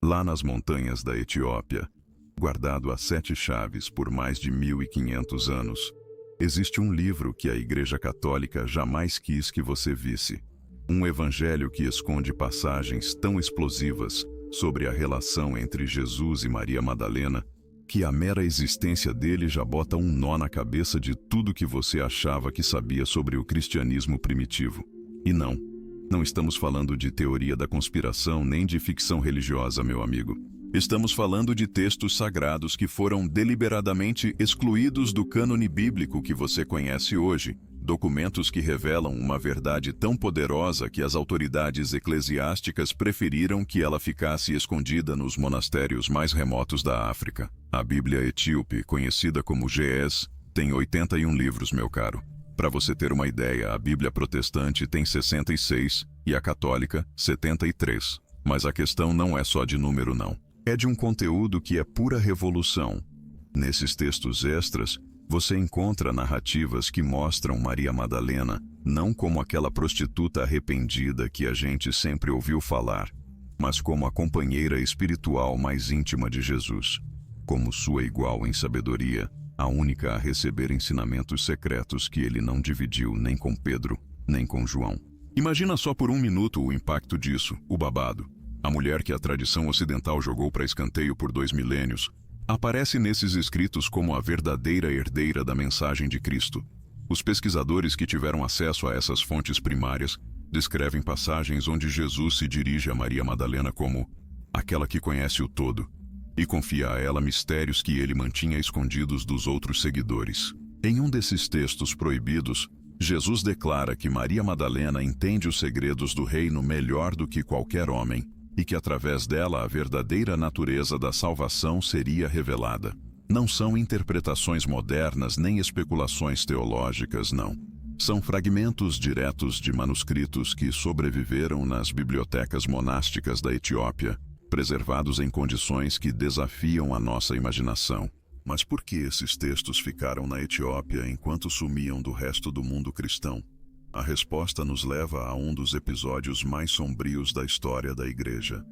lá nas montanhas da Etiópia, guardado a 7 chaves por mais de 1500 anos, existe um livro que a Igreja Católica jamais quis que você visse. Um evangelho que esconde passagens tão explosivas sobre a relação entre Jesus e Maria Madalena, que a mera existência dele já bota um nó na cabeça de tudo que você achava que sabia sobre o cristianismo primitivo. E não estamos falando de teoria da conspiração nem de ficção religiosa, meu amigo. Estamos falando de textos sagrados que foram deliberadamente excluídos do cânone bíblico que você conhece hoje. Documentos que revelam uma verdade tão poderosa que as autoridades eclesiásticas preferiram que ela ficasse escondida nos monastérios mais remotos da África. A Bíblia etíope, conhecida como GES, tem 81 livros, meu caro. Para você ter uma ideia, a Bíblia protestante tem 66 e a católica 73. Mas a questão não é só de número, não. É de um conteúdo que é pura revolução. Nesses textos extras, você encontra narrativas que mostram Maria Madalena não como aquela prostituta arrependida que a gente sempre ouviu falar, mas como a companheira espiritual mais íntima de Jesus, como sua igual em sabedoria, a única a receber ensinamentos secretos que ele não dividiu nem com Pedro, nem com João. Imagina só por um minuto o impacto disso, o babado. A mulher que a tradição ocidental jogou para escanteio por 2 milênios, aparece nesses escritos como a verdadeira herdeira da mensagem de Cristo. Os pesquisadores que tiveram acesso a essas fontes primárias descrevem passagens onde Jesus se dirige a Maria Madalena como aquela que conhece o todo e confia a ela mistérios que ele mantinha escondidos dos outros seguidores. Em um desses textos proibidos, Jesus declara que Maria Madalena entende os segredos do reino melhor do que qualquer homem, e que através dela a verdadeira natureza da salvação seria revelada. Não são interpretações modernas nem especulações teológicas, não. São fragmentos diretos de manuscritos que sobreviveram nas bibliotecas monásticas da Etiópia, preservados em condições que desafiam a nossa imaginação. Mas por que esses textos ficaram na Etiópia enquanto sumiam do resto do mundo cristão? A resposta nos leva a um dos episódios mais sombrios da história da Igreja.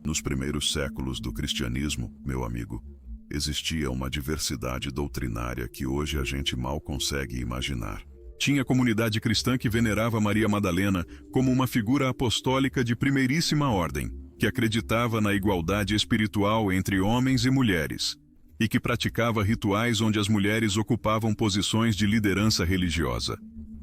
Nos primeiros séculos do cristianismo, meu amigo, existia uma diversidade doutrinária que hoje a gente mal consegue imaginar. Tinha comunidade cristã que venerava Maria Madalena como uma figura apostólica de primeiríssima ordem, que acreditava na igualdade espiritual entre homens e mulheres, e que praticava rituais onde as mulheres ocupavam posições de liderança religiosa.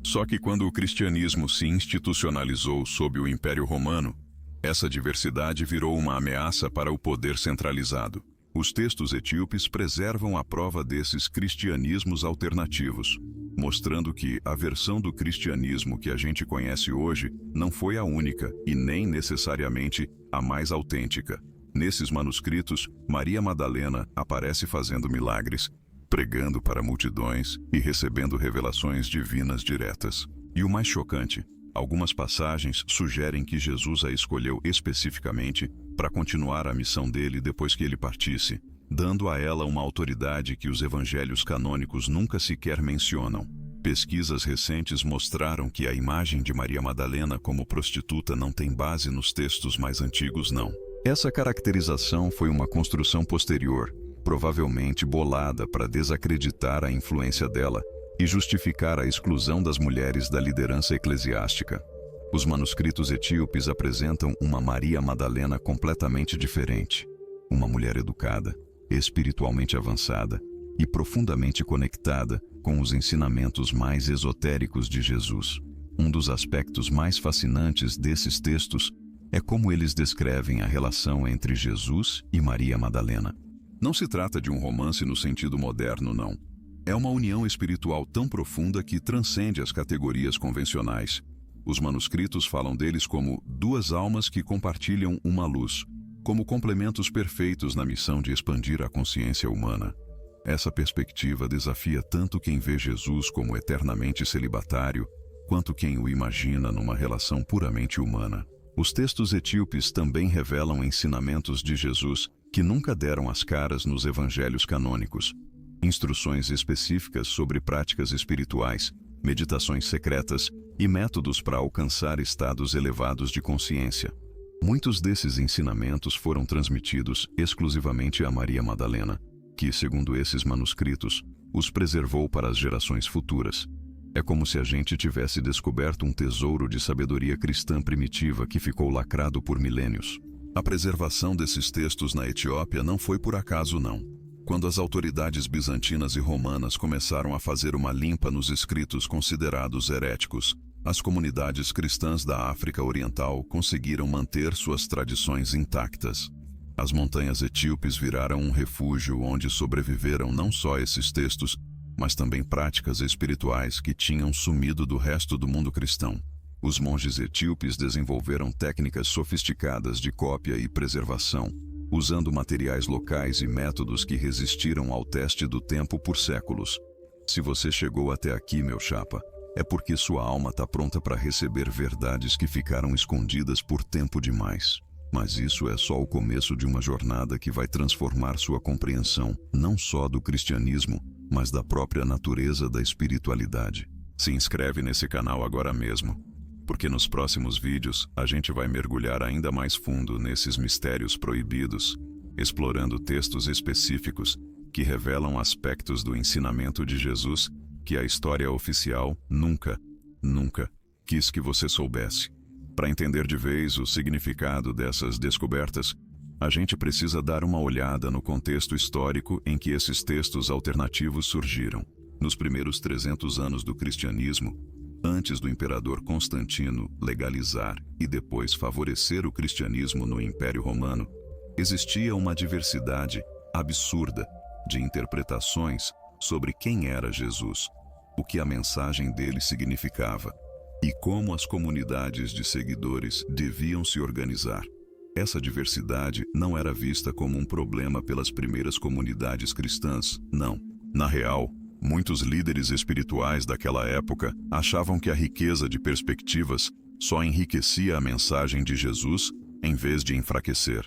Só que quando o cristianismo se institucionalizou sob o Império Romano, essa diversidade virou uma ameaça para o poder centralizado. Os textos etíopes preservam a prova desses cristianismos alternativos, mostrando que a versão do cristianismo que a gente conhece hoje não foi a única e nem necessariamente a mais autêntica. Nesses manuscritos, Maria Madalena aparece fazendo milagres, pregando para multidões e recebendo revelações divinas diretas. E o mais chocante, algumas passagens sugerem que Jesus a escolheu especificamente para continuar a missão dele depois que ele partisse, dando a ela uma autoridade que os evangelhos canônicos nunca sequer mencionam. Pesquisas recentes mostraram que a imagem de Maria Madalena como prostituta não tem base nos textos mais antigos, não. Essa caracterização foi uma construção posterior, provavelmente bolada para desacreditar a influência dela e justificar a exclusão das mulheres da liderança eclesiástica. Os manuscritos etíopes apresentam uma Maria Madalena completamente diferente. Uma mulher educada, espiritualmente avançada e profundamente conectada com os ensinamentos mais esotéricos de Jesus. Um dos aspectos mais fascinantes desses textos é como eles descrevem a relação entre Jesus e Maria Madalena. Não se trata de um romance no sentido moderno, não. É uma união espiritual tão profunda que transcende as categorias convencionais. Os manuscritos falam deles como 2 almas que compartilham uma luz, como complementos perfeitos na missão de expandir a consciência humana. Essa perspectiva desafia tanto quem vê Jesus como eternamente celibatário, quanto quem o imagina numa relação puramente humana. Os textos etíopes também revelam ensinamentos de Jesus que nunca deram as caras nos evangelhos canônicos. Instruções específicas sobre práticas espirituais, meditações secretas e métodos para alcançar estados elevados de consciência. Muitos desses ensinamentos foram transmitidos exclusivamente a Maria Madalena, que, segundo esses manuscritos, os preservou para as gerações futuras. É como se a gente tivesse descoberto um tesouro de sabedoria cristã primitiva que ficou lacrado por milênios. A preservação desses textos na Etiópia não foi por acaso, não. Quando as autoridades bizantinas e romanas começaram a fazer uma limpa nos escritos considerados heréticos, as comunidades cristãs da África Oriental conseguiram manter suas tradições intactas. As montanhas etíopes viraram um refúgio onde sobreviveram não só esses textos, mas também práticas espirituais que tinham sumido do resto do mundo cristão. Os monges etíopes desenvolveram técnicas sofisticadas de cópia e preservação, usando materiais locais e métodos que resistiram ao teste do tempo por séculos. Se você chegou até aqui, meu chapa, é porque sua alma está pronta para receber verdades que ficaram escondidas por tempo demais. Mas isso é só o começo de uma jornada que vai transformar sua compreensão, não só do cristianismo, mas da própria natureza da espiritualidade. Se inscreve nesse canal agora mesmo, porque nos próximos vídeos a gente vai mergulhar ainda mais fundo nesses mistérios proibidos, explorando textos específicos que revelam aspectos do ensinamento de Jesus que a história oficial nunca quis que você soubesse. Para entender de vez o significado dessas descobertas, a gente precisa dar uma olhada no contexto histórico em que esses textos alternativos surgiram. Nos primeiros 300 anos do cristianismo, antes do imperador Constantino legalizar e depois favorecer o cristianismo no Império Romano, existia uma diversidade absurda de interpretações sobre quem era Jesus, o que a mensagem dele significava e como as comunidades de seguidores deviam se organizar. Essa diversidade não era vista como um problema pelas primeiras comunidades cristãs, não. Na real, muitos líderes espirituais daquela época achavam que a riqueza de perspectivas só enriquecia a mensagem de Jesus em vez de enfraquecer.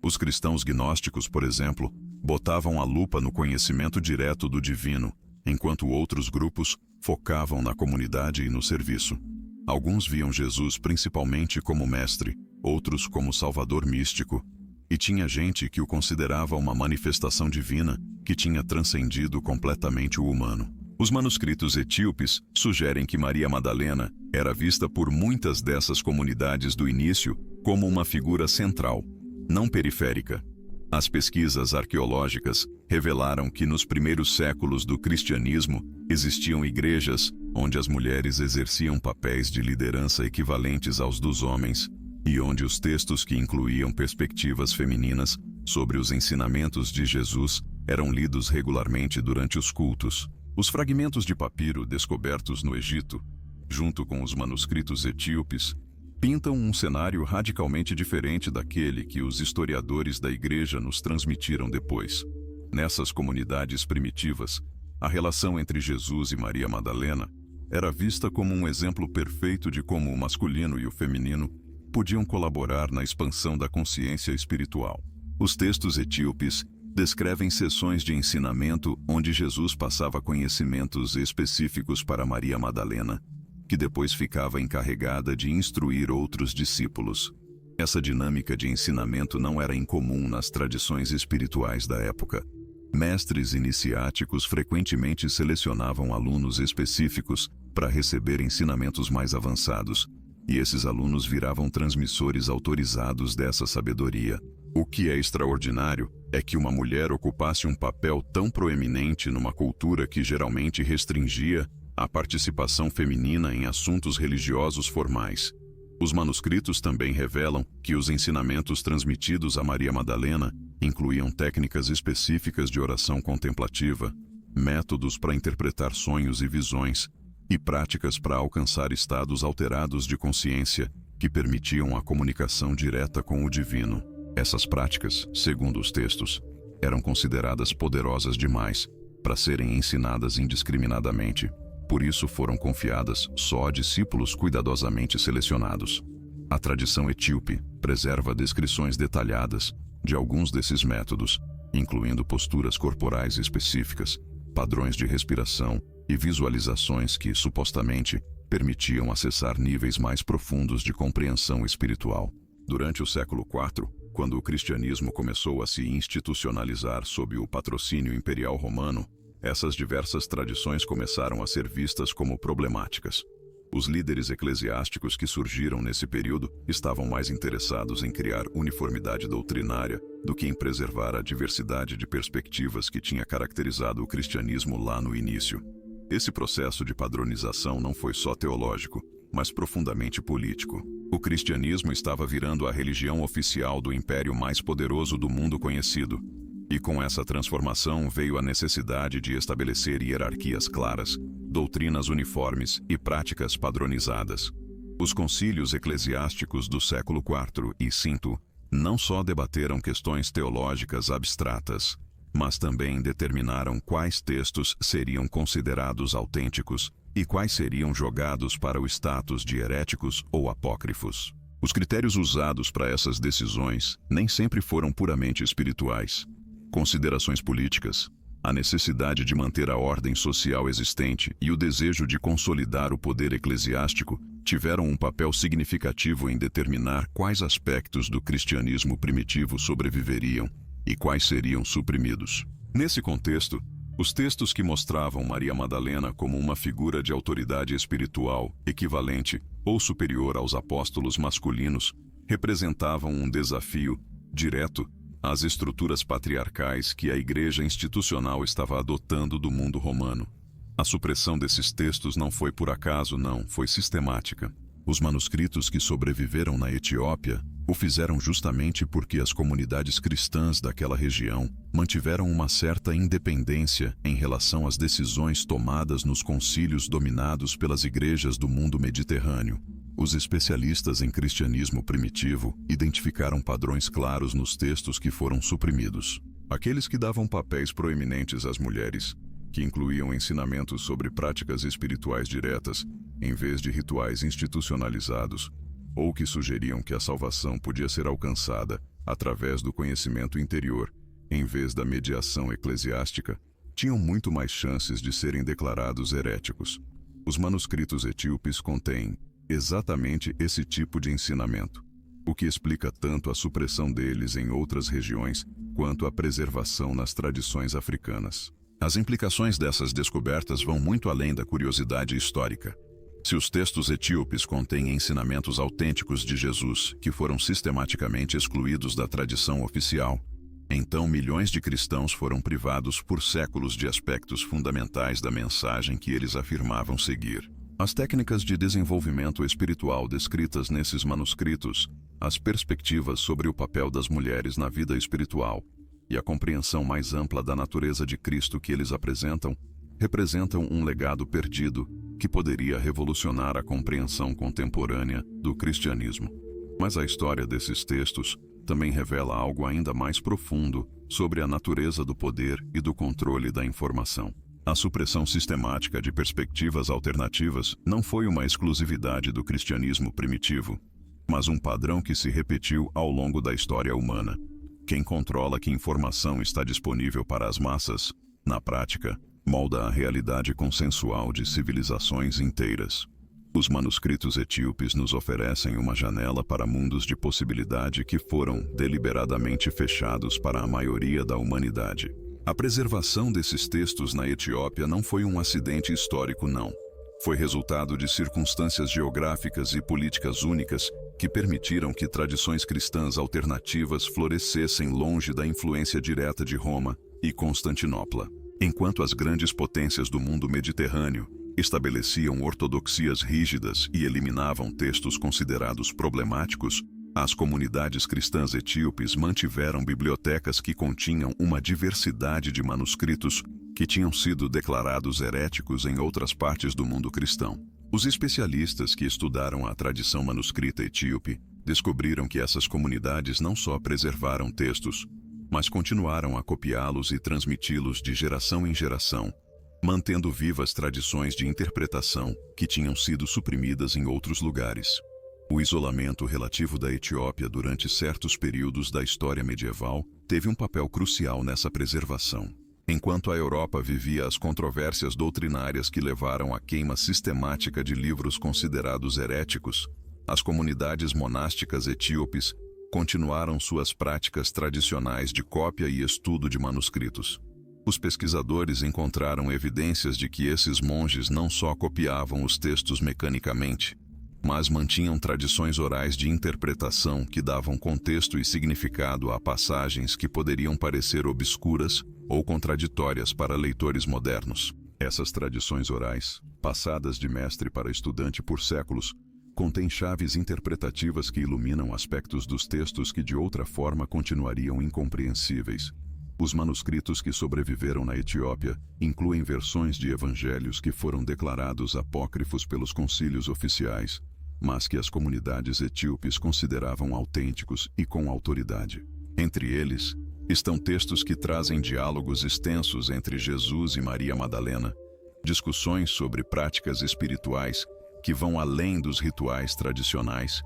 Os cristãos gnósticos, por exemplo, botavam a lupa no conhecimento direto do divino, enquanto outros grupos focavam na comunidade e no serviço. Alguns viam Jesus principalmente como mestre, outros como salvador místico, e tinha gente que o considerava uma manifestação divina que tinha transcendido completamente o humano. Os manuscritos etíopes sugerem que Maria Madalena era vista por muitas dessas comunidades do início como uma figura central, não periférica. As pesquisas arqueológicas revelaram que nos primeiros séculos do cristianismo existiam igrejas onde as mulheres exerciam papéis de liderança equivalentes aos dos homens e onde os textos que incluíam perspectivas femininas sobre os ensinamentos de Jesus eram lidos regularmente durante os cultos. Os fragmentos de papiro descobertos no Egito, junto com os manuscritos etíopes, pintam um cenário radicalmente diferente daquele que os historiadores da Igreja nos transmitiram depois. Nessas comunidades primitivas, a relação entre Jesus e Maria Madalena era vista como um exemplo perfeito de como o masculino e o feminino podiam colaborar na expansão da consciência espiritual. Os textos etíopes descrevem sessões de ensinamento onde Jesus passava conhecimentos específicos para Maria Madalena, que depois ficava encarregada de instruir outros discípulos. Essa dinâmica de ensinamento não era incomum nas tradições espirituais da época. Mestres iniciáticos frequentemente selecionavam alunos específicos para receber ensinamentos mais avançados, e esses alunos viravam transmissores autorizados dessa sabedoria. O que é extraordinário é que uma mulher ocupasse um papel tão proeminente numa cultura que geralmente restringia a participação feminina em assuntos religiosos formais. Os manuscritos também revelam que os ensinamentos transmitidos a Maria Madalena incluíam técnicas específicas de oração contemplativa, métodos para interpretar sonhos e visões, e práticas para alcançar estados alterados de consciência que permitiam a comunicação direta com o divino. Essas práticas, segundo os textos, eram consideradas poderosas demais para serem ensinadas indiscriminadamente. Por isso foram confiadas só a discípulos cuidadosamente selecionados. A tradição etíope preserva descrições detalhadas de alguns desses métodos, incluindo posturas corporais específicas, padrões de respiração e visualizações que, supostamente, permitiam acessar níveis mais profundos de compreensão espiritual. Durante o século IV, quando o cristianismo começou a se institucionalizar sob o patrocínio imperial romano, essas diversas tradições começaram a ser vistas como problemáticas. Os líderes eclesiásticos que surgiram nesse período estavam mais interessados em criar uniformidade doutrinária do que em preservar a diversidade de perspectivas que tinha caracterizado o cristianismo lá no início. Esse processo de padronização não foi só teológico, mas profundamente político. O cristianismo estava virando a religião oficial do império mais poderoso do mundo conhecido. E com essa transformação veio a necessidade de estabelecer hierarquias claras, doutrinas uniformes e práticas padronizadas. Os concílios eclesiásticos do século IV e V não só debateram questões teológicas abstratas, mas também determinaram quais textos seriam considerados autênticos e quais seriam jogados para o status de heréticos ou apócrifos. Os critérios usados para essas decisões nem sempre foram puramente espirituais. Considerações políticas, a necessidade de manter a ordem social existente e o desejo de consolidar o poder eclesiástico tiveram um papel significativo em determinar quais aspectos do cristianismo primitivo sobreviveriam e quais seriam suprimidos. Nesse contexto, os textos que mostravam Maria Madalena como uma figura de autoridade espiritual equivalente ou superior aos apóstolos masculinos representavam um desafio direto às estruturas patriarcais que a Igreja institucional estava adotando do mundo romano. A supressão desses textos não foi por acaso, não, foi sistemática. Os manuscritos que sobreviveram na Etiópia o fizeram justamente porque as comunidades cristãs daquela região mantiveram uma certa independência em relação às decisões tomadas nos concílios dominados pelas igrejas do mundo mediterrâneo. Os especialistas em cristianismo primitivo identificaram padrões claros nos textos que foram suprimidos. Aqueles que davam papéis proeminentes às mulheres, que incluíam ensinamentos sobre práticas espirituais diretas, em vez de rituais institucionalizados, ou que sugeriam que a salvação podia ser alcançada através do conhecimento interior, em vez da mediação eclesiástica, tinham muito mais chances de serem declarados heréticos. Os manuscritos etíopes contêm exatamente esse tipo de ensinamento, o que explica tanto a supressão deles em outras regiões quanto a preservação nas tradições africanas. As implicações dessas descobertas vão muito além da curiosidade histórica. Se os textos etíopes contêm ensinamentos autênticos de Jesus que foram sistematicamente excluídos da tradição oficial, então milhões de cristãos foram privados por séculos de aspectos fundamentais da mensagem que eles afirmavam seguir. As técnicas de desenvolvimento espiritual descritas nesses manuscritos, as perspectivas sobre o papel das mulheres na vida espiritual e a compreensão mais ampla da natureza de Cristo que eles apresentam, representam um legado perdido que poderia revolucionar a compreensão contemporânea do cristianismo. Mas a história desses textos também revela algo ainda mais profundo sobre a natureza do poder e do controle da informação. A supressão sistemática de perspectivas alternativas não foi uma exclusividade do cristianismo primitivo, mas um padrão que se repetiu ao longo da história humana. Quem controla que informação está disponível para as massas, na prática, molda a realidade consensual de civilizações inteiras. Os manuscritos etíopes nos oferecem uma janela para mundos de possibilidade que foram deliberadamente fechados para a maioria da humanidade. A preservação desses textos na Etiópia não foi um acidente histórico, não. Foi resultado de circunstâncias geográficas e políticas únicas que permitiram que tradições cristãs alternativas florescessem longe da influência direta de Roma e Constantinopla. Enquanto as grandes potências do mundo mediterrâneo estabeleciam ortodoxias rígidas e eliminavam textos considerados problemáticos, as comunidades cristãs etíopes mantiveram bibliotecas que continham uma diversidade de manuscritos que tinham sido declarados heréticos em outras partes do mundo cristão. Os especialistas que estudaram a tradição manuscrita etíope descobriram que essas comunidades não só preservaram textos, mas continuaram a copiá-los e transmiti-los de geração em geração, mantendo vivas tradições de interpretação que tinham sido suprimidas em outros lugares. O isolamento relativo da Etiópia durante certos períodos da história medieval teve um papel crucial nessa preservação. Enquanto a Europa vivia as controvérsias doutrinárias que levaram à queima sistemática de livros considerados heréticos, As comunidades monásticas etíopes continuaram suas práticas tradicionais de cópia e estudo de manuscritos. Os pesquisadores encontraram evidências de que esses monges não só copiavam os textos mecanicamente, mas mantinham tradições orais de interpretação que davam contexto e significado a passagens que poderiam parecer obscuras ou contraditórias para leitores modernos. Essas tradições orais, passadas de mestre para estudante por séculos, contêm chaves interpretativas que iluminam aspectos dos textos que de outra forma continuariam incompreensíveis. Os manuscritos que sobreviveram na Etiópia incluem versões de evangelhos que foram declarados apócrifos pelos concílios oficiais, mas que as comunidades etíopes consideravam autênticos e com autoridade. Entre eles, estão textos que trazem diálogos extensos entre Jesus e Maria Madalena, discussões sobre práticas espirituais que vão além dos rituais tradicionais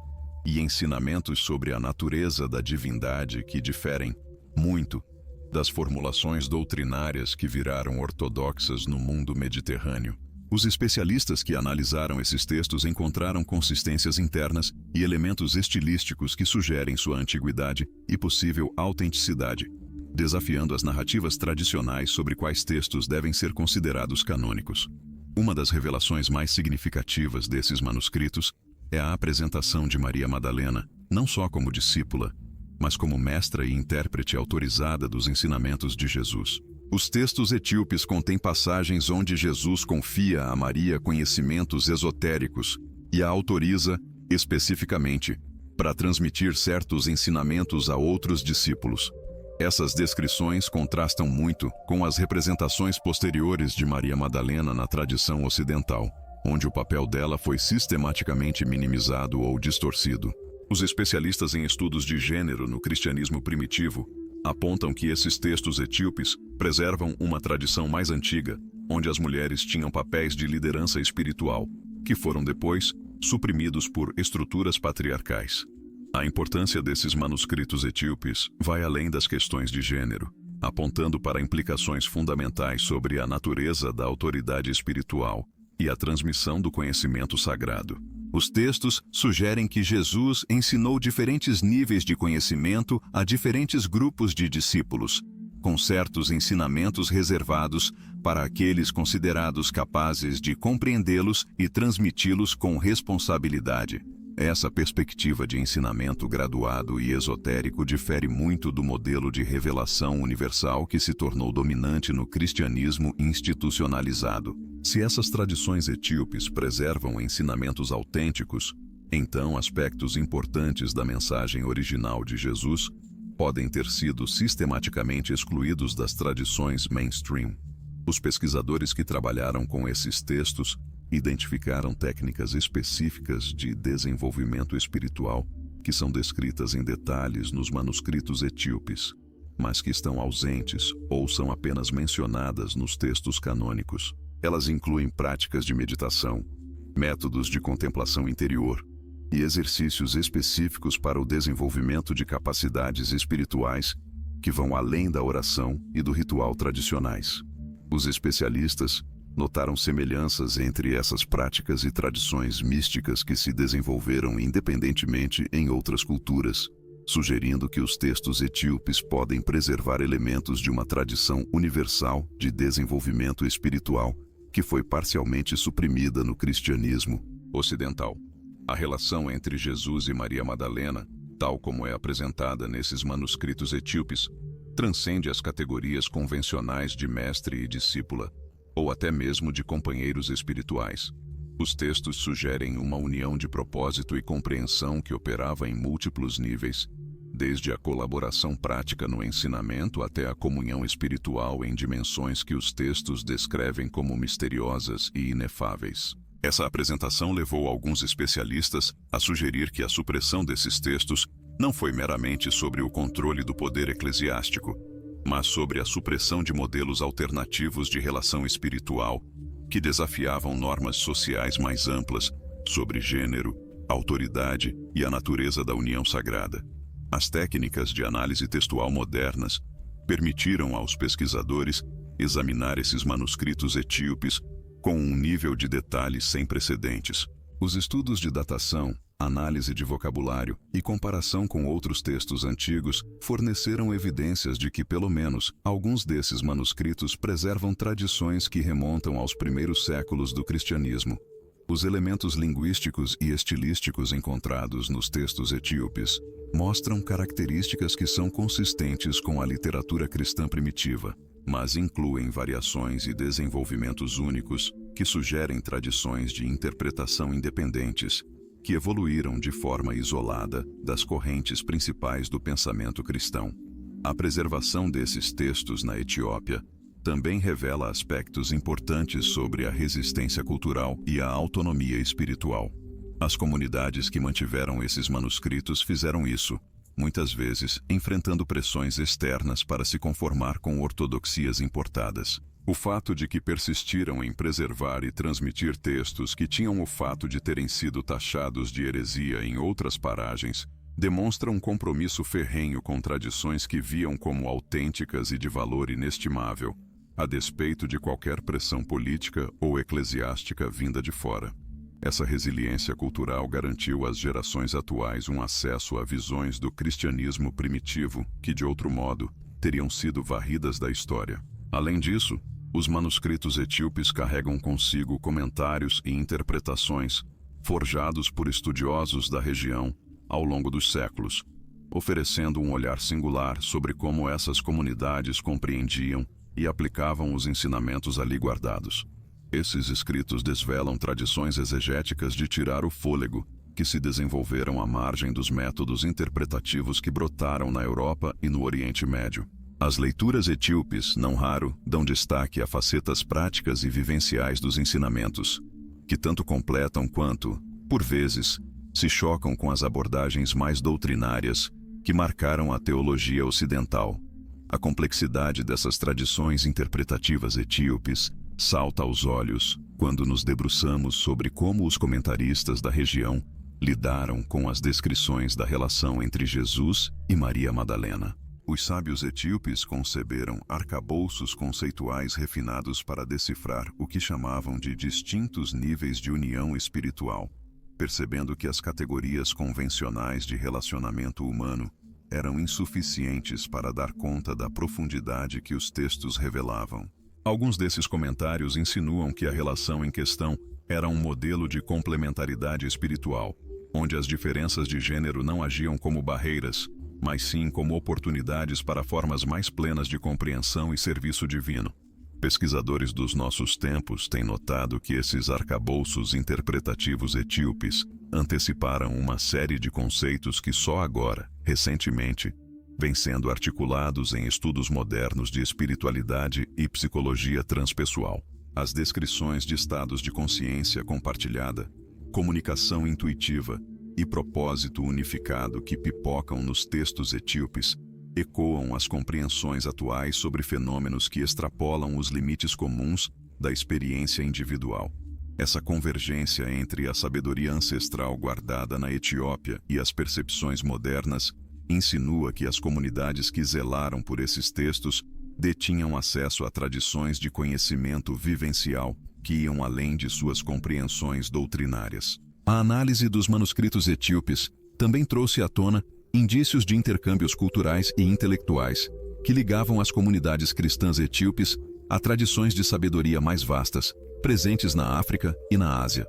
e ensinamentos sobre a natureza da divindade que diferem muito das formulações doutrinárias que viraram ortodoxas no mundo mediterrâneo. Os especialistas que analisaram esses textos encontraram consistências internas e elementos estilísticos que sugerem sua antiguidade e possível autenticidade, desafiando as narrativas tradicionais sobre quais textos devem ser considerados canônicos. Uma das revelações mais significativas desses manuscritos é a apresentação de Maria Madalena, não só como discípula, mas como mestra e intérprete autorizada dos ensinamentos de Jesus. Os textos etíopes contêm passagens onde Jesus confia a Maria conhecimentos esotéricos e a autoriza, especificamente, para transmitir certos ensinamentos a outros discípulos. Essas descrições contrastam muito com as representações posteriores de Maria Madalena na tradição ocidental, onde o papel dela foi sistematicamente minimizado ou distorcido. Os especialistas em estudos de gênero no cristianismo primitivo apontam que esses textos etíopes preservam uma tradição mais antiga, onde as mulheres tinham papéis de liderança espiritual, que foram depois suprimidos por estruturas patriarcais. A importância desses manuscritos etíopes vai além das questões de gênero, apontando para implicações fundamentais sobre a natureza da autoridade espiritual e a transmissão do conhecimento sagrado. Os textos sugerem que Jesus ensinou diferentes níveis de conhecimento a diferentes grupos de discípulos, com certos ensinamentos reservados para aqueles considerados capazes de compreendê-los e transmiti-los com responsabilidade. Essa perspectiva de ensinamento graduado e esotérico difere muito do modelo de revelação universal que se tornou dominante no cristianismo institucionalizado. Se essas tradições etíopes preservam ensinamentos autênticos, então aspectos importantes da mensagem original de Jesus podem ter sido sistematicamente excluídos das tradições mainstream. Os pesquisadores que trabalharam com esses textos identificaram técnicas específicas de desenvolvimento espiritual que são descritas em detalhes nos manuscritos etíopes, mas que estão ausentes ou são apenas mencionadas nos textos canônicos. Elas incluem práticas de meditação, métodos de contemplação interior e exercícios específicos para o desenvolvimento de capacidades espirituais que vão além da oração e do ritual tradicionais. Os especialistas notaram semelhanças entre essas práticas e tradições místicas que se desenvolveram independentemente em outras culturas, sugerindo que os textos etíopes podem preservar elementos de uma tradição universal de desenvolvimento espiritual que foi parcialmente suprimida no cristianismo ocidental. A relação entre Jesus e Maria Madalena, tal como é apresentada nesses manuscritos etíopes, transcende as categorias convencionais de mestre e discípula, ou até mesmo de companheiros espirituais. Os textos sugerem uma união de propósito e compreensão que operava em múltiplos níveis, desde a colaboração prática no ensinamento até a comunhão espiritual em dimensões que os textos descrevem como misteriosas e inefáveis. Essa apresentação levou alguns especialistas a sugerir que a supressão desses textos não foi meramente sobre o controle do poder eclesiástico, mas sobre a supressão de modelos alternativos de relação espiritual que desafiavam normas sociais mais amplas sobre gênero, autoridade e a natureza da união sagrada. As técnicas de análise textual modernas permitiram aos pesquisadores examinar esses manuscritos etíopes com um nível de detalhe sem precedentes. Os estudos de datação Análise de vocabulário e comparação com outros textos antigos forneceram evidências de que, pelo menos, alguns desses manuscritos preservam tradições que remontam aos primeiros séculos do cristianismo. Os elementos linguísticos e estilísticos encontrados nos textos etíopes mostram características que são consistentes com a literatura cristã primitiva, mas incluem variações e desenvolvimentos únicos que sugerem tradições de interpretação independentes que evoluíram de forma isolada das correntes principais do pensamento cristão. A preservação desses textos na Etiópia também revela aspectos importantes sobre a resistência cultural e a autonomia espiritual. As comunidades que mantiveram esses manuscritos fizeram isso, muitas vezes enfrentando pressões externas para se conformar com ortodoxias importadas. O fato de que persistiram em preservar e transmitir textos que tinham o fato de terem sido taxados de heresia em outras paragens demonstra um compromisso ferrenho com tradições que viam como autênticas e de valor inestimável, a despeito de qualquer pressão política ou eclesiástica vinda de fora. Essa resiliência cultural garantiu às gerações atuais um acesso a visões do cristianismo primitivo que, de outro modo, teriam sido varridas da história. Além disso, os manuscritos etíopes carregam consigo comentários e interpretações forjados por estudiosos da região ao longo dos séculos, oferecendo um olhar singular sobre como essas comunidades compreendiam e aplicavam os ensinamentos ali guardados. Esses escritos desvelam tradições exegéticas de tirar o fôlego que se desenvolveram à margem dos métodos interpretativos que brotaram na Europa e no Oriente Médio. As leituras etíopes, não raro, dão destaque a facetas práticas e vivenciais dos ensinamentos, que tanto completam quanto, por vezes, se chocam com as abordagens mais doutrinárias que marcaram a teologia ocidental. A complexidade dessas tradições interpretativas etíopes salta aos olhos quando nos debruçamos sobre como os comentaristas da região lidaram com as descrições da relação entre Jesus e Maria Madalena. Os sábios etíopes conceberam arcabouços conceituais refinados para decifrar o que chamavam de distintos níveis de união espiritual, percebendo que as categorias convencionais de relacionamento humano eram insuficientes para dar conta da profundidade que os textos revelavam. Alguns desses comentários insinuam que a relação em questão era um modelo de complementaridade espiritual, onde as diferenças de gênero não agiam como barreiras, mas sim como oportunidades para formas mais plenas de compreensão e serviço divino. Pesquisadores dos nossos tempos têm notado que esses arcabouços interpretativos etíopes anteciparam uma série de conceitos que só agora, recentemente, vêm sendo articulados em estudos modernos de espiritualidade e psicologia transpessoal. As descrições de estados de consciência compartilhada, comunicação intuitiva e propósito unificado que pipocam nos textos etíopes ecoam as compreensões atuais sobre fenômenos que extrapolam os limites comuns da experiência individual. Essa convergência entre a sabedoria ancestral guardada na Etiópia e as percepções modernas insinua que as comunidades que zelaram por esses textos detinham acesso a tradições de conhecimento vivencial que iam além de suas compreensões doutrinárias. A análise dos manuscritos etíopes também trouxe à tona indícios de intercâmbios culturais e intelectuais que ligavam as comunidades cristãs etíopes a tradições de sabedoria mais vastas, presentes na África e na Ásia.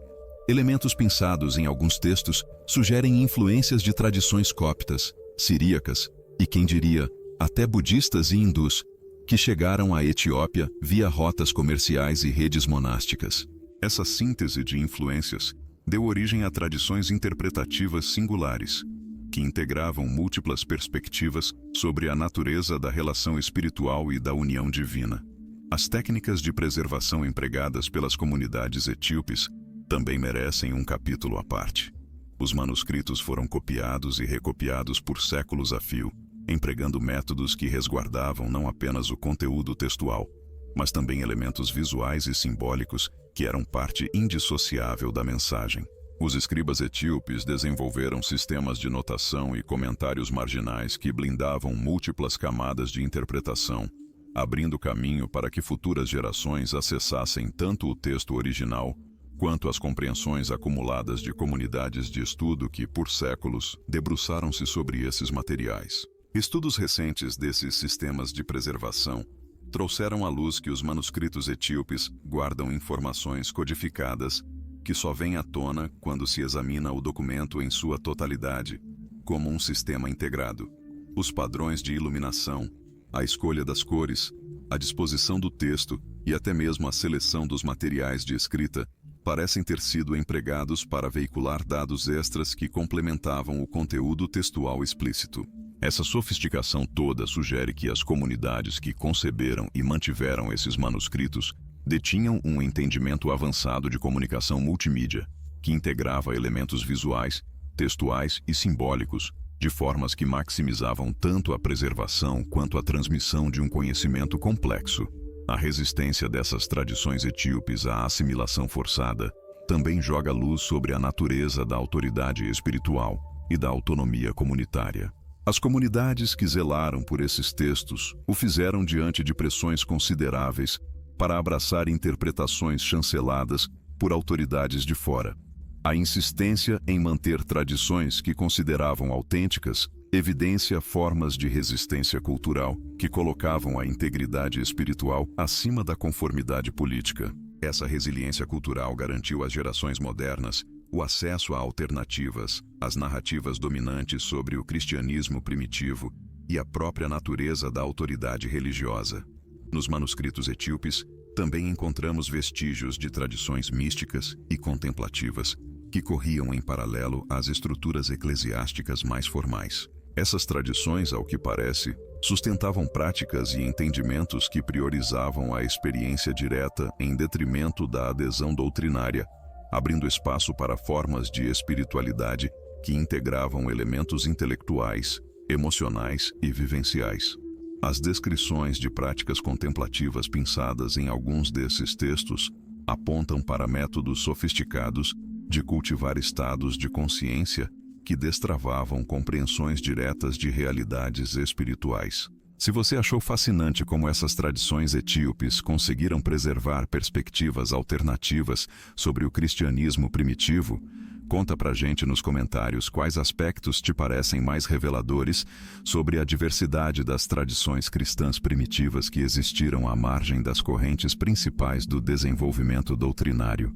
Elementos pinçados em alguns textos sugerem influências de tradições coptas, siríacas e, quem diria, até budistas e hindus, que chegaram à Etiópia via rotas comerciais e redes monásticas. Essa síntese de influências deu origem a tradições interpretativas singulares, que integravam múltiplas perspectivas sobre a natureza da relação espiritual e da união divina. As técnicas de preservação empregadas pelas comunidades etíopes também merecem um capítulo à parte. Os manuscritos foram copiados e recopiados por séculos a fio, empregando métodos que resguardavam não apenas o conteúdo textual, mas também elementos visuais e simbólicos que eram parte indissociável da mensagem. Os escribas etíopes desenvolveram sistemas de notação e comentários marginais que blindavam múltiplas camadas de interpretação, abrindo caminho para que futuras gerações acessassem tanto o texto original quanto às compreensões acumuladas de comunidades de estudo que, por séculos, debruçaram-se sobre esses materiais. Estudos recentes desses sistemas de preservação trouxeram à luz que os manuscritos etíopes guardam informações codificadas que só vêm à tona quando se examina o documento em sua totalidade, como um sistema integrado. Os padrões de iluminação, a escolha das cores, a disposição do texto e até mesmo a seleção dos materiais de escrita parecem ter sido empregados para veicular dados extras que complementavam o conteúdo textual explícito. Essa sofisticação toda sugere que as comunidades que conceberam e mantiveram esses manuscritos detinham um entendimento avançado de comunicação multimídia, que integrava elementos visuais, textuais e simbólicos, de formas que maximizavam tanto a preservação quanto a transmissão de um conhecimento complexo. A resistência dessas tradições etíopes à assimilação forçada também joga luz sobre a natureza da autoridade espiritual e da autonomia comunitária. As comunidades que zelaram por esses textos o fizeram diante de pressões consideráveis para abraçar interpretações chanceladas por autoridades de fora. A insistência em manter tradições que consideravam autênticas evidencia formas de resistência cultural que colocavam a integridade espiritual acima da conformidade política. Essa resiliência cultural garantiu às gerações modernas o acesso a alternativas, às narrativas dominantes sobre o cristianismo primitivo e a própria natureza da autoridade religiosa. Nos manuscritos etíopes, também encontramos vestígios de tradições místicas e contemplativas que corriam em paralelo às estruturas eclesiásticas mais formais. Essas tradições, ao que parece, sustentavam práticas e entendimentos que priorizavam a experiência direta em detrimento da adesão doutrinária, abrindo espaço para formas de espiritualidade que integravam elementos intelectuais, emocionais e vivenciais. As descrições de práticas contemplativas pinçadas em alguns desses textos apontam para métodos sofisticados de cultivar estados de consciência que destravavam compreensões diretas de realidades espirituais. Se você achou fascinante como essas tradições etíopes conseguiram preservar perspectivas alternativas sobre o cristianismo primitivo, conta pra gente nos comentários quais aspectos te parecem mais reveladores sobre a diversidade das tradições cristãs primitivas que existiram à margem das correntes principais do desenvolvimento doutrinário.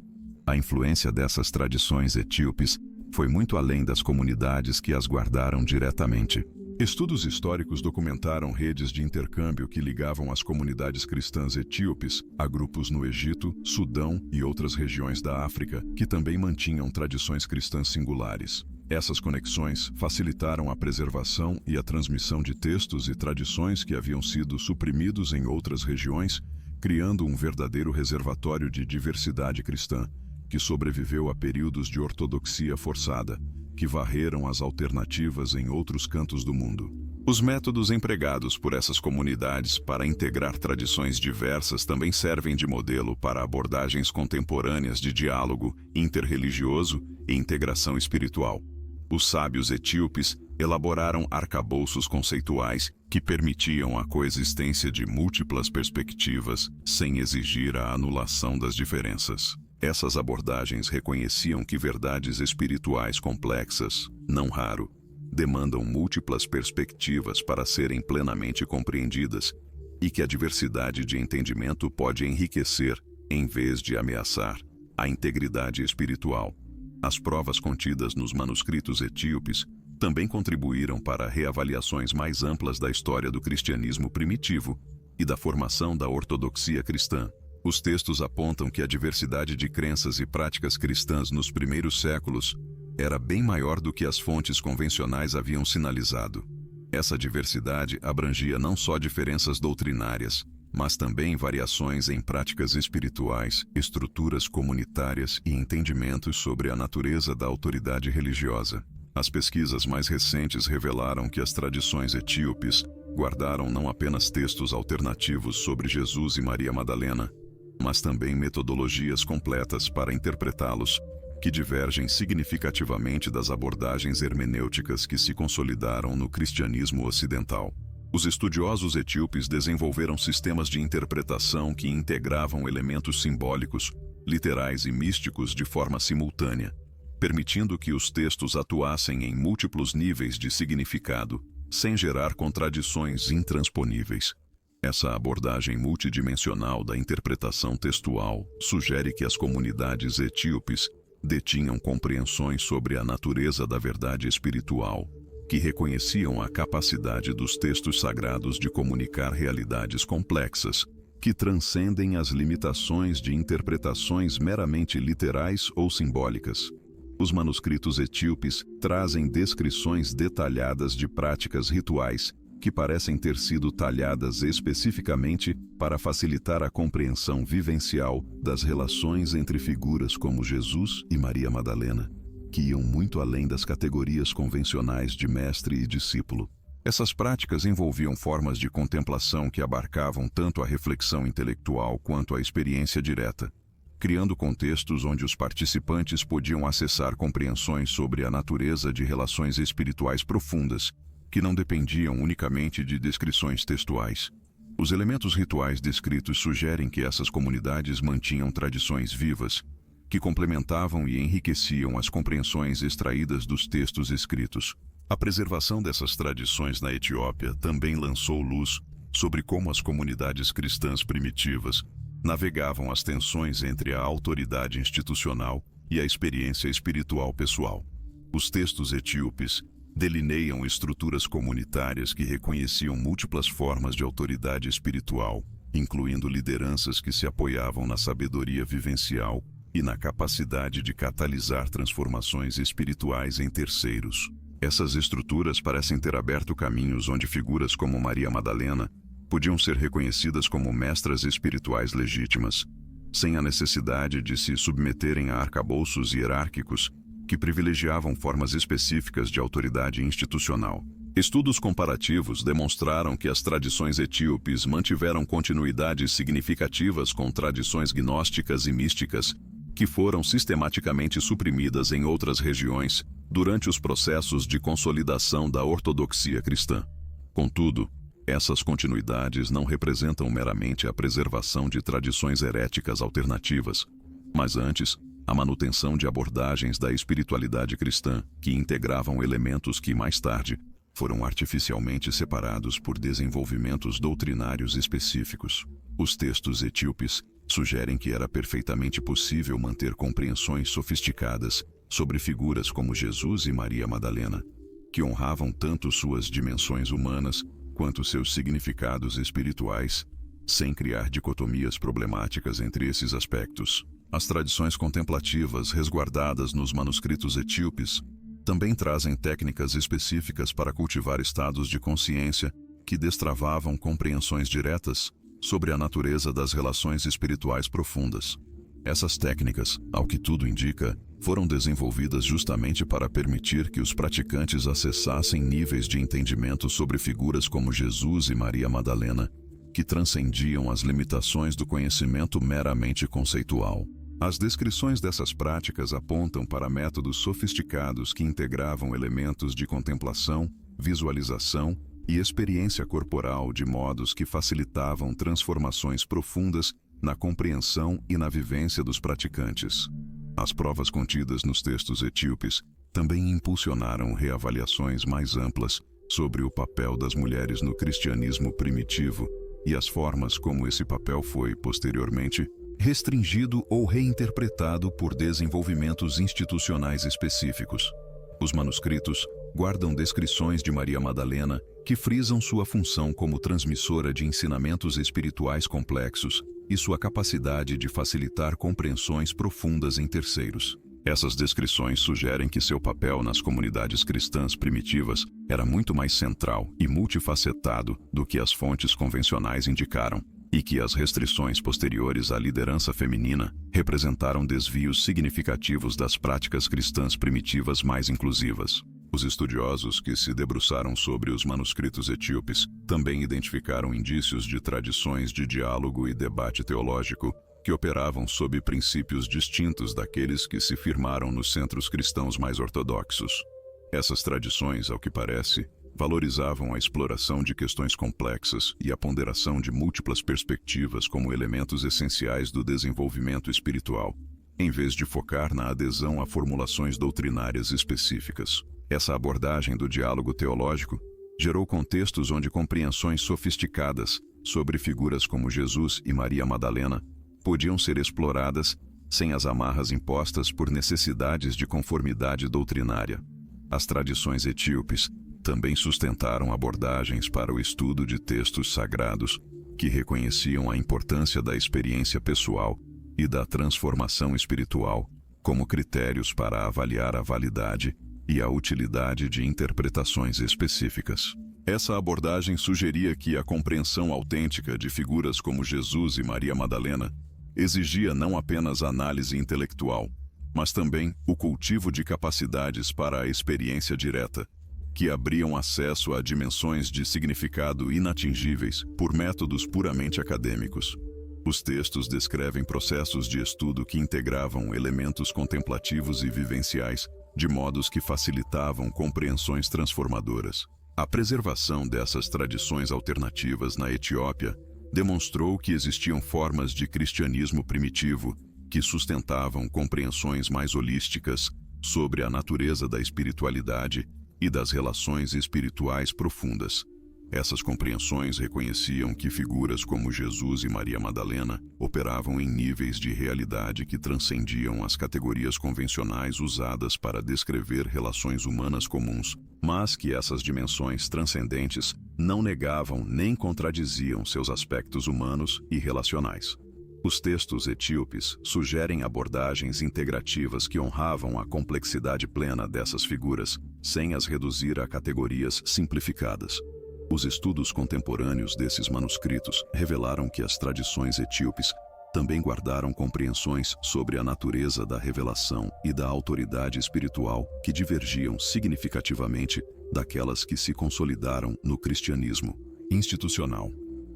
A influência dessas tradições etíopes foi muito além das comunidades que as guardaram diretamente. Estudos históricos documentaram redes de intercâmbio que ligavam as comunidades cristãs etíopes a grupos no Egito, Sudão e outras regiões da África que também mantinham tradições cristãs singulares. Essas conexões facilitaram a preservação e a transmissão de textos e tradições que haviam sido suprimidos em outras regiões, criando um verdadeiro reservatório de diversidade cristã, que sobreviveu a períodos de ortodoxia forçada, que varreram as alternativas em outros cantos do mundo. Os métodos empregados por essas comunidades para integrar tradições diversas também servem de modelo para abordagens contemporâneas de diálogo interreligioso e integração espiritual. Os sábios etíopes elaboraram arcabouços conceituais que permitiam a coexistência de múltiplas perspectivas sem exigir a anulação das diferenças. Essas abordagens reconheciam que verdades espirituais complexas, não raro, demandam múltiplas perspectivas para serem plenamente compreendidas e que a diversidade de entendimento pode enriquecer, em vez de ameaçar, a integridade espiritual. As provas contidas nos manuscritos etíopes também contribuíram para reavaliações mais amplas da história do cristianismo primitivo e da formação da ortodoxia cristã. Os textos apontam que a diversidade de crenças e práticas cristãs nos primeiros séculos era bem maior do que as fontes convencionais haviam sinalizado. Essa diversidade abrangia não só diferenças doutrinárias, mas também variações em práticas espirituais, estruturas comunitárias e entendimentos sobre a natureza da autoridade religiosa. As pesquisas mais recentes revelaram que as tradições etíopes guardaram não apenas textos alternativos sobre Jesus e Maria Madalena, mas também metodologias completas para interpretá-los, que divergem significativamente das abordagens hermenêuticas que se consolidaram no cristianismo ocidental. Os estudiosos etíopes desenvolveram sistemas de interpretação que integravam elementos simbólicos, literais e místicos de forma simultânea, permitindo que os textos atuassem em múltiplos níveis de significado, sem gerar contradições intransponíveis. Essa abordagem multidimensional da interpretação textual sugere que as comunidades etíopes detinham compreensões sobre a natureza da verdade espiritual, que reconheciam a capacidade dos textos sagrados de comunicar realidades complexas, que transcendem as limitações de interpretações meramente literais ou simbólicas. Os manuscritos etíopes trazem descrições detalhadas de práticas rituais que parecem ter sido talhadas especificamente para facilitar a compreensão vivencial das relações entre figuras como Jesus e Maria Madalena, que iam muito além das categorias convencionais de mestre e discípulo. Essas práticas envolviam formas de contemplação que abarcavam tanto a reflexão intelectual quanto a experiência direta, criando contextos onde os participantes podiam acessar compreensões sobre a natureza de relações espirituais profundas, que não dependiam unicamente de descrições textuais. Os elementos rituais descritos sugerem que essas comunidades mantinham tradições vivas, que complementavam e enriqueciam as compreensões extraídas dos textos escritos. A preservação dessas tradições na Etiópia também lançou luz sobre como as comunidades cristãs primitivas navegavam as tensões entre a autoridade institucional e a experiência espiritual pessoal. Os textos etíopes delineiam estruturas comunitárias que reconheciam múltiplas formas de autoridade espiritual, incluindo lideranças que se apoiavam na sabedoria vivencial e na capacidade de catalisar transformações espirituais em terceiros. Essas estruturas parecem ter aberto caminhos onde figuras como Maria Madalena podiam ser reconhecidas como mestras espirituais legítimas, sem a necessidade de se submeterem a arcabouços hierárquicos que privilegiavam formas específicas de autoridade institucional. Estudos comparativos demonstraram que as tradições etíopes mantiveram continuidades significativas com tradições gnósticas e místicas que foram sistematicamente suprimidas em outras regiões durante os processos de consolidação da ortodoxia cristã. Contudo, essas continuidades não representam meramente a preservação de tradições heréticas alternativas, mas antes, a manutenção de abordagens da espiritualidade cristã que integravam elementos que, mais tarde, foram artificialmente separados por desenvolvimentos doutrinários específicos. Os textos etíopes sugerem que era perfeitamente possível manter compreensões sofisticadas sobre figuras como Jesus e Maria Madalena, que honravam tanto suas dimensões humanas quanto seus significados espirituais, sem criar dicotomias problemáticas entre esses aspectos. As tradições contemplativas resguardadas nos manuscritos etíopes também trazem técnicas específicas para cultivar estados de consciência que destravavam compreensões diretas sobre a natureza das relações espirituais profundas. Essas técnicas, ao que tudo indica, foram desenvolvidas justamente para permitir que os praticantes acessassem níveis de entendimento sobre figuras como Jesus e Maria Madalena, que transcendiam as limitações do conhecimento meramente conceitual. As descrições dessas práticas apontam para métodos sofisticados que integravam elementos de contemplação, visualização e experiência corporal de modos que facilitavam transformações profundas na compreensão e na vivência dos praticantes. As provas contidas nos textos etíopes também impulsionaram reavaliações mais amplas sobre o papel das mulheres no cristianismo primitivo e as formas como esse papel foi, posteriormente, restringido ou reinterpretado por desenvolvimentos institucionais específicos. Os manuscritos guardam descrições de Maria Madalena que frisam sua função como transmissora de ensinamentos espirituais complexos e sua capacidade de facilitar compreensões profundas em terceiros. Essas descrições sugerem que seu papel nas comunidades cristãs primitivas era muito mais central e multifacetado do que as fontes convencionais indicaram, e que as restrições posteriores à liderança feminina representaram desvios significativos das práticas cristãs primitivas mais inclusivas. Os estudiosos que se debruçaram sobre os manuscritos etíopes também identificaram indícios de tradições de diálogo e debate teológico que operavam sob princípios distintos daqueles que se firmaram nos centros cristãos mais ortodoxos. Essas tradições, ao que parece, valorizavam a exploração de questões complexas e a ponderação de múltiplas perspectivas como elementos essenciais do desenvolvimento espiritual, em vez de focar na adesão a formulações doutrinárias específicas. Essa abordagem do diálogo teológico gerou contextos onde compreensões sofisticadas sobre figuras como Jesus e Maria Madalena podiam ser exploradas sem as amarras impostas por necessidades de conformidade doutrinária. As tradições etíopes também sustentaram abordagens para o estudo de textos sagrados que reconheciam a importância da experiência pessoal e da transformação espiritual como critérios para avaliar a validade e a utilidade de interpretações específicas. Essa abordagem sugeria que a compreensão autêntica de figuras como Jesus e Maria Madalena exigia não apenas análise intelectual, mas também o cultivo de capacidades para a experiência direta, que abriam acesso a dimensões de significado inatingíveis por métodos puramente acadêmicos. Os textos descrevem processos de estudo que integravam elementos contemplativos e vivenciais, de modos que facilitavam compreensões transformadoras. A preservação dessas tradições alternativas na Etiópia demonstrou que existiam formas de cristianismo primitivo que sustentavam compreensões mais holísticas sobre a natureza da espiritualidade e das relações espirituais profundas. Essas compreensões reconheciam que figuras como Jesus e Maria Madalena operavam em níveis de realidade que transcendiam as categorias convencionais usadas para descrever relações humanas comuns, mas que essas dimensões transcendentes não negavam nem contradiziam seus aspectos humanos e relacionais. Os textos etíopes sugerem abordagens integrativas que honravam a complexidade plena dessas figuras, sem as reduzir a categorias simplificadas. Os estudos contemporâneos desses manuscritos revelaram que as tradições etíopes também guardaram compreensões sobre a natureza da revelação e da autoridade espiritual que divergiam significativamente daquelas que se consolidaram no cristianismo institucional.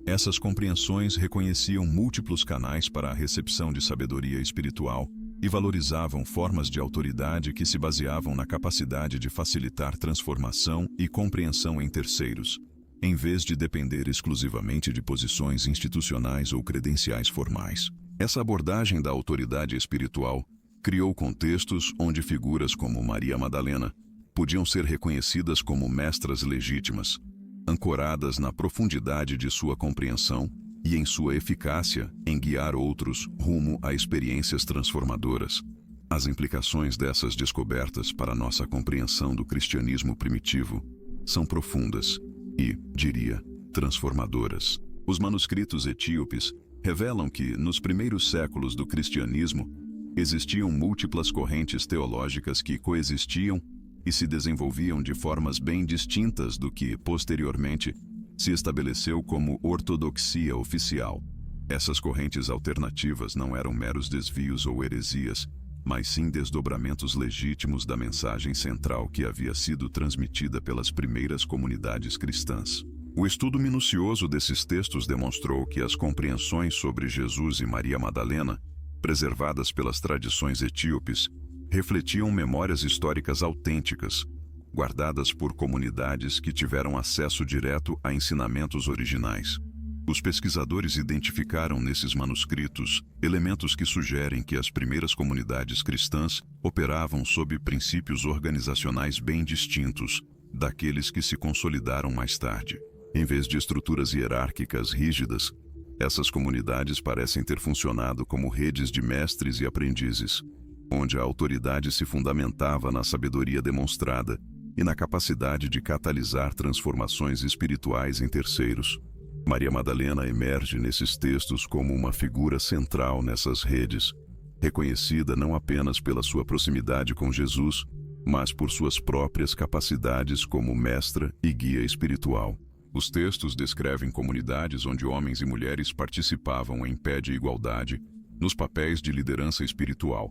Essas compreensões reconheciam múltiplos canais para a recepção de sabedoria espiritual e valorizavam formas de autoridade que se baseavam na capacidade de facilitar transformação e compreensão em terceiros, em vez de depender exclusivamente de posições institucionais ou credenciais formais. Essa abordagem da autoridade espiritual criou contextos onde figuras como Maria Madalena podiam ser reconhecidas como mestras legítimas, ancoradas na profundidade de sua compreensão e em sua eficácia em guiar outros rumo a experiências transformadoras. As implicações dessas descobertas para nossa compreensão do cristianismo primitivo são profundas e, diria, transformadoras. Os manuscritos etíopes revelam que, nos primeiros séculos do cristianismo, existiam múltiplas correntes teológicas que coexistiam e se desenvolviam de formas bem distintas do que, posteriormente, se estabeleceu como ortodoxia oficial. Essas correntes alternativas não eram meros desvios ou heresias, mas sim desdobramentos legítimos da mensagem central que havia sido transmitida pelas primeiras comunidades cristãs. O estudo minucioso desses textos demonstrou que as compreensões sobre Jesus e Maria Madalena, preservadas pelas tradições etíopes, refletiam memórias históricas autênticas, guardadas por comunidades que tiveram acesso direto a ensinamentos originais. Os pesquisadores identificaram nesses manuscritos elementos que sugerem que as primeiras comunidades cristãs operavam sob princípios organizacionais bem distintos daqueles que se consolidaram mais tarde. Em vez de estruturas hierárquicas rígidas, essas comunidades parecem ter funcionado como redes de mestres e aprendizes, onde a autoridade se fundamentava na sabedoria demonstrada e na capacidade de catalisar transformações espirituais em terceiros. Maria Madalena emerge nesses textos como uma figura central nessas redes, reconhecida não apenas pela sua proximidade com Jesus, mas por suas próprias capacidades como mestra e guia espiritual. Os textos descrevem comunidades onde homens e mulheres participavam em pé de igualdade nos papéis de liderança espiritual,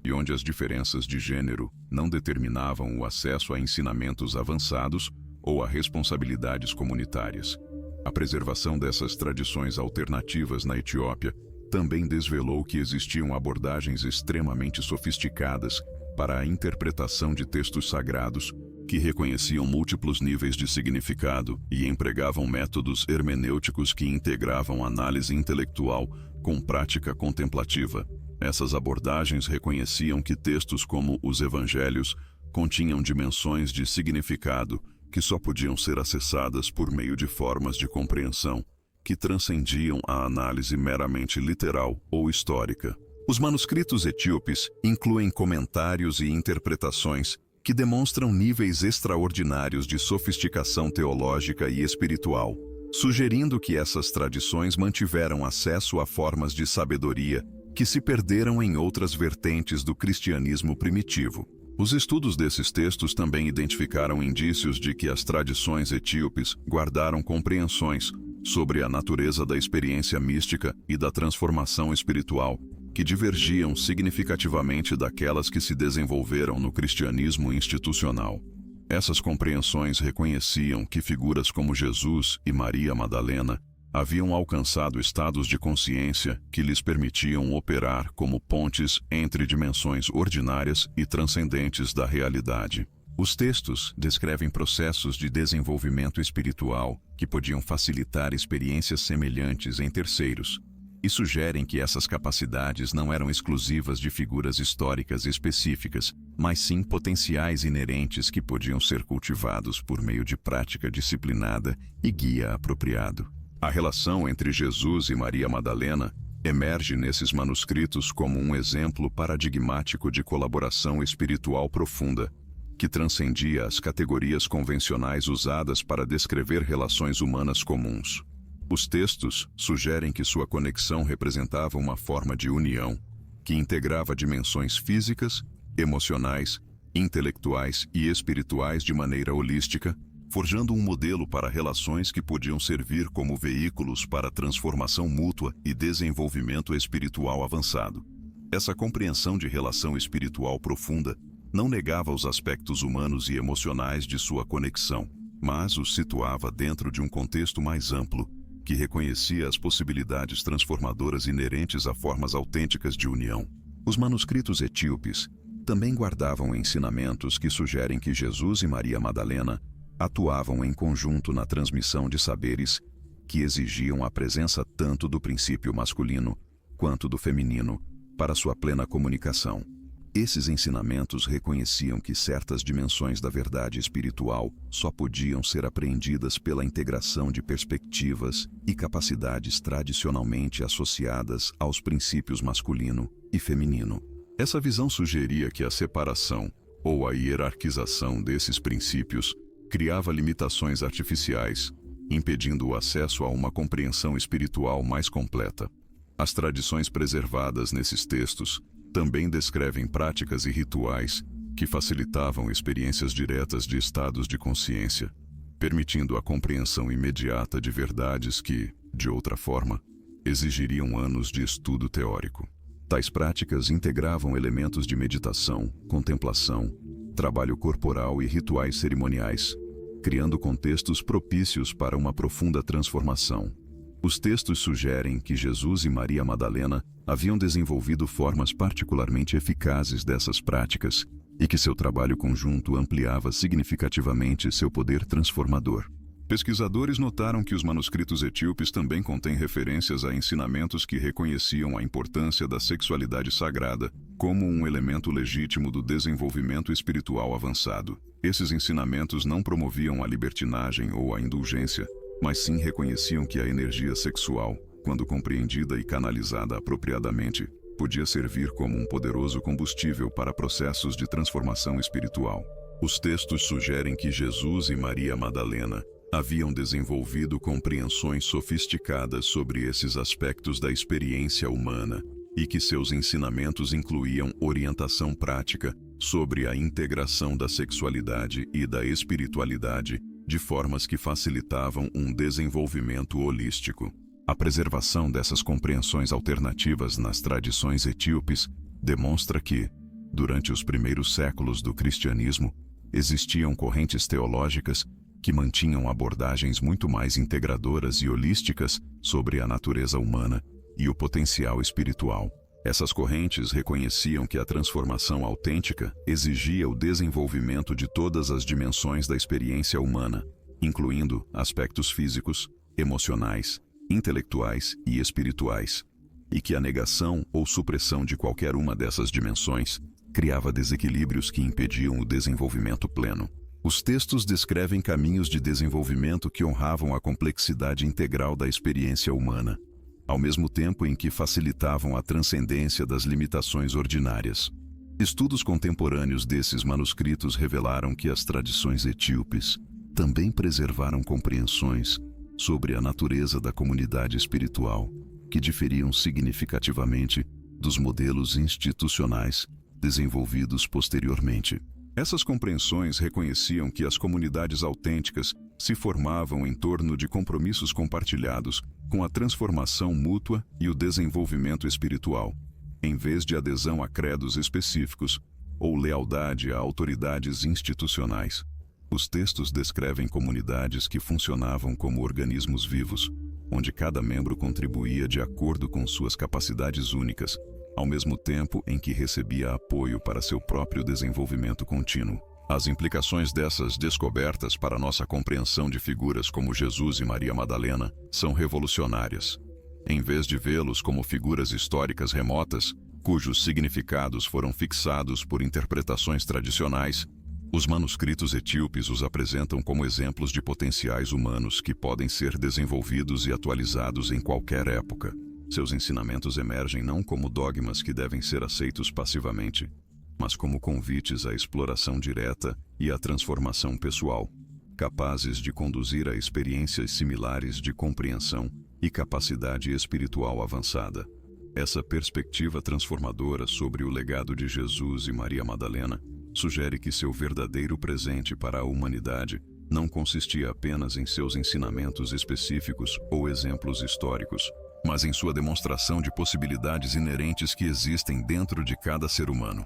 e onde as diferenças de gênero não determinavam o acesso a ensinamentos avançados ou a responsabilidades comunitárias. A preservação dessas tradições alternativas na Etiópia também desvelou que existiam abordagens extremamente sofisticadas para a interpretação de textos sagrados que reconheciam múltiplos níveis de significado e empregavam métodos hermenêuticos que integravam análise intelectual com prática contemplativa. Essas abordagens reconheciam que textos como os Evangelhos continham dimensões de significado que só podiam ser acessadas por meio de formas de compreensão que transcendiam a análise meramente literal ou histórica. Os manuscritos etíopes incluem comentários e interpretações que demonstram níveis extraordinários de sofisticação teológica e espiritual, sugerindo que essas tradições mantiveram acesso a formas de sabedoria que se perderam em outras vertentes do cristianismo primitivo. Os estudos desses textos também identificaram indícios de que as tradições etíopes guardaram compreensões sobre a natureza da experiência mística e da transformação espiritual, que divergiam significativamente daquelas que se desenvolveram no cristianismo institucional. Essas compreensões reconheciam que figuras como Jesus e Maria Madalena haviam alcançado estados de consciência que lhes permitiam operar como pontes entre dimensões ordinárias e transcendentes da realidade. Os textos descrevem processos de desenvolvimento espiritual que podiam facilitar experiências semelhantes em terceiros, e sugerem que essas capacidades não eram exclusivas de figuras históricas específicas, mas sim potenciais inerentes que podiam ser cultivados por meio de prática disciplinada e guia apropriado. A relação entre Jesus e Maria Madalena emerge nesses manuscritos como um exemplo paradigmático de colaboração espiritual profunda, que transcendia as categorias convencionais usadas para descrever relações humanas comuns. Os textos sugerem que sua conexão representava uma forma de união, que integrava dimensões físicas, emocionais, intelectuais e espirituais de maneira holística, forjando um modelo para relações que podiam servir como veículos para transformação mútua e desenvolvimento espiritual avançado. Essa compreensão de relação espiritual profunda não negava os aspectos humanos e emocionais de sua conexão, mas os situava dentro de um contexto mais amplo, que reconhecia as possibilidades transformadoras inerentes a formas autênticas de união. Os manuscritos etíopes também guardavam ensinamentos que sugerem que Jesus e Maria Madalena atuavam em conjunto na transmissão de saberes que exigiam a presença tanto do princípio masculino quanto do feminino para sua plena comunicação. Esses ensinamentos reconheciam que certas dimensões da verdade espiritual só podiam ser apreendidas pela integração de perspectivas e capacidades tradicionalmente associadas aos princípios masculino e feminino. Essa visão sugeria que a separação ou a hierarquização desses princípios criava limitações artificiais, impedindo o acesso a uma compreensão espiritual mais completa. As tradições preservadas nesses textos também descrevem práticas e rituais que facilitavam experiências diretas de estados de consciência, permitindo a compreensão imediata de verdades que, de outra forma, exigiriam anos de estudo teórico. Tais práticas integravam elementos de meditação, contemplação, trabalho corporal e rituais cerimoniais, criando contextos propícios para uma profunda transformação. Os textos sugerem que Jesus e Maria Madalena haviam desenvolvido formas particularmente eficazes dessas práticas e que seu trabalho conjunto ampliava significativamente seu poder transformador. Pesquisadores notaram que os manuscritos etíopes também contêm referências a ensinamentos que reconheciam a importância da sexualidade sagrada como um elemento legítimo do desenvolvimento espiritual avançado. Esses ensinamentos não promoviam a libertinagem ou a indulgência, mas sim reconheciam que a energia sexual, quando compreendida e canalizada apropriadamente, podia servir como um poderoso combustível para processos de transformação espiritual. Os textos sugerem que Jesus e Maria Madalena haviam desenvolvido compreensões sofisticadas sobre esses aspectos da experiência humana e que seus ensinamentos incluíam orientação prática sobre a integração da sexualidade e da espiritualidade de formas que facilitavam um desenvolvimento holístico. A preservação dessas compreensões alternativas nas tradições etíopes demonstra que, durante os primeiros séculos do cristianismo, existiam correntes teológicas que mantinham abordagens muito mais integradoras e holísticas sobre a natureza humana e o potencial espiritual. Essas correntes reconheciam que a transformação autêntica exigia o desenvolvimento de todas as dimensões da experiência humana, incluindo aspectos físicos, emocionais, intelectuais e espirituais, e que a negação ou supressão de qualquer uma dessas dimensões criava desequilíbrios que impediam o desenvolvimento pleno. Os textos descrevem caminhos de desenvolvimento que honravam a complexidade integral da experiência humana, ao mesmo tempo em que facilitavam a transcendência das limitações ordinárias. Estudos contemporâneos desses manuscritos revelaram que as tradições etíopes também preservaram compreensões sobre a natureza da comunidade espiritual, que diferiam significativamente dos modelos institucionais desenvolvidos posteriormente. Essas compreensões reconheciam que as comunidades autênticas se formavam em torno de compromissos compartilhados com a transformação mútua e o desenvolvimento espiritual, em vez de adesão a credos específicos ou lealdade a autoridades institucionais. Os textos descrevem comunidades que funcionavam como organismos vivos, onde cada membro contribuía de acordo com suas capacidades únicas, ao mesmo tempo em que recebia apoio para seu próprio desenvolvimento contínuo. As implicações dessas descobertas para nossa compreensão de figuras como Jesus e Maria Madalena são revolucionárias. Em vez de vê-los como figuras históricas remotas, cujos significados foram fixados por interpretações tradicionais, os manuscritos etíopes os apresentam como exemplos de potenciais humanos que podem ser desenvolvidos e atualizados em qualquer época. Seus ensinamentos emergem não como dogmas que devem ser aceitos passivamente, mas como convites à exploração direta e à transformação pessoal, capazes de conduzir a experiências similares de compreensão e capacidade espiritual avançada. Essa perspectiva transformadora sobre o legado de Jesus e Maria Madalena sugere que seu verdadeiro presente para a humanidade não consistia apenas em seus ensinamentos específicos ou exemplos históricos, mas em sua demonstração de possibilidades inerentes que existem dentro de cada ser humano.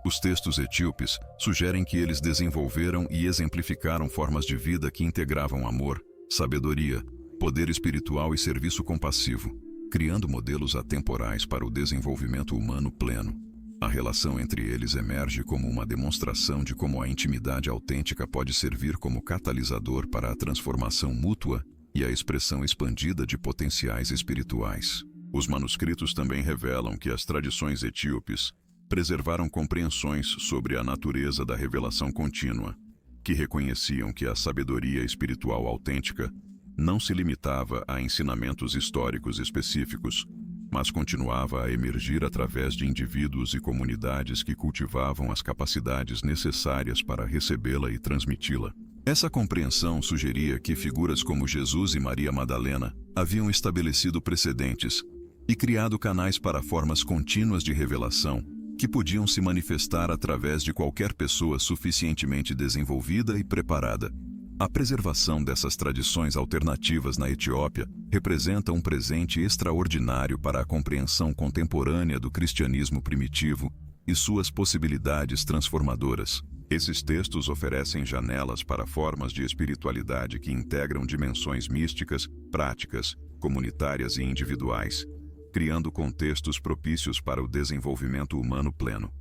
Os textos etíopes sugerem que eles desenvolveram e exemplificaram formas de vida que integravam amor, sabedoria, poder espiritual e serviço compassivo, criando modelos atemporais para o desenvolvimento humano pleno. A relação entre eles emerge como uma demonstração de como a intimidade autêntica pode servir como catalisador para a transformação mútua e a expressão expandida de potenciais espirituais. Os manuscritos também revelam que as tradições etíopes preservaram compreensões sobre a natureza da revelação contínua, que reconheciam que a sabedoria espiritual autêntica não se limitava a ensinamentos históricos específicos, mas continuava a emergir através de indivíduos e comunidades que cultivavam as capacidades necessárias para recebê-la e transmiti-la. Essa compreensão sugeria que figuras como Jesus e Maria Madalena haviam estabelecido precedentes e criado canais para formas contínuas de revelação que podiam se manifestar através de qualquer pessoa suficientemente desenvolvida e preparada. A preservação dessas tradições alternativas na Etiópia representa um presente extraordinário para a compreensão contemporânea do cristianismo primitivo e suas possibilidades transformadoras. Esses textos oferecem janelas para formas de espiritualidade que integram dimensões místicas, práticas, comunitárias e individuais, criando contextos propícios para o desenvolvimento humano pleno.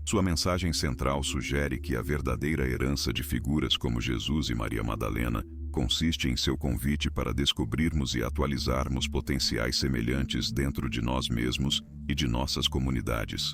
Sua mensagem central sugere que a verdadeira herança de figuras como Jesus e Maria Madalena consiste em seu convite para descobrirmos e atualizarmos potenciais semelhantes dentro de nós mesmos e de nossas comunidades.